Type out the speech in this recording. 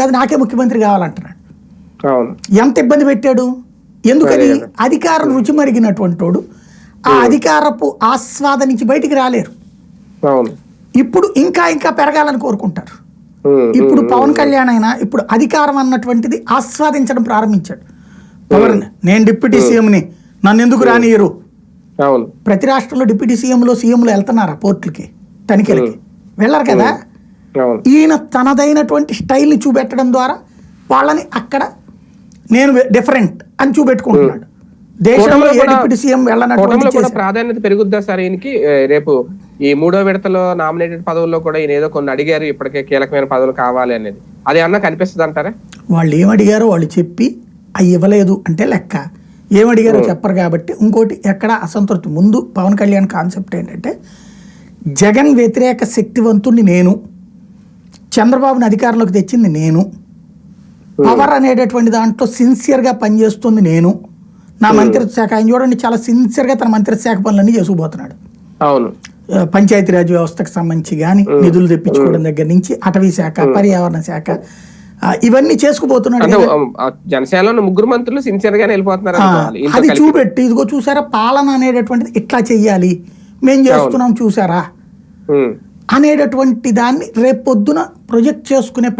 కాదు నాకే ముఖ్యమంత్రి కావాలంటున్నాడు. అవును. ఎంత ఇబ్బంది పెట్టాడు? ఎందుకని? అధికారం రుచి మరిగినటువంటి వాడు ఆ అధికారపు ఆస్వాద నుంచి బయటికి రాలేరు. అవును. ఇప్పుడు ఇంకా ఇంకా పెరగాలని కోరుకుంటారు. ఇప్పుడు పవన్ కళ్యాణ్ అయినా ఇప్పుడు అధికారం అన్నటువంటిది ఆస్వాదించడం ప్రారంభించాడు. పవన్ నేను డిప్యూటీ సీఎంని, నన్ను ఎందుకు రానియరు? అవును. ప్రతి రాష్ట్రంలో డిప్యూటీ సీఎంలు వెళ్తున్నారా పోర్టులకి, తనిఖీలకి? వెళ్ళరు కదా. ఈయన తనదైనటువంటి స్టైల్ని చూపెట్టడం ద్వారా వాళ్ళని అక్కడ నేను డిఫరెంట్ అని చూపెట్టుకుంటున్నాడు. దేశంలో ఏ డిప్యూటీ సీఎం వెళ్ళనటువంటి ప్రాధాన్యత పెరుగుద్దా సార్ ఈయనకి? రేపు ఈ 3వ విడతలో నామినేటెడ్ పదవుల్లో కూడా ఈయన ఏదో కొన్ని అడిగారు, ఇప్పటికే కీలకమైన పదవులు కావాలి అనేది, అది ఏమన్నా కనిపిస్తుంది అంటారా? వాళ్ళు ఏమడిగారో వాళ్ళు చెప్పి అవి ఇవ్వలేదు అంటే లెక్క. ఏమడిగారో చెప్పరు కాబట్టి ఇంకోటి ఎక్కడ అసంతృప్తి. ముందు పవన్ కళ్యాణ్ కాన్సెప్ట్ ఏంటంటే జగన్ వ్యతిరేక శక్తివంతుడిని నేను, చంద్రబాబుని అధికారంలోకి తెచ్చింది నేను, పవర్ అనేటటువంటి దాంట్లో సిన్సియర్గా పనిచేస్తుంది నేను, నా మంత్రిత్వ శాఖ. ఆయన చూడండి చాలా సిన్సియర్గా తన మంత్రిత్వ శాఖ పనులన్నీ చేసుకుపోతున్నాడు. అవును. పంచాయతీరాజ్ వ్యవస్థకు సంబంధించి కానీ నిధులు తెప్పించుకోవడం దగ్గర నుంచి అటవీ శాఖ, పర్యావరణ శాఖ, ఇవన్నీ చేసుకుపోతున్నాడు. జనసేనలో 3 మంత్రులు సిన్సియర్ గానే వెళ్ళిపోతున్నారు. అది చూపెట్టి ఇదిగో చూసారా పాలన అనేటటువంటిది ఇట్లా చెయ్యాలి, మేం చేస్తున్నాం చూసారా అనేటటువంటి దాన్ని రేపొద్దున ప్రొజెక్ట్ చేసుకునే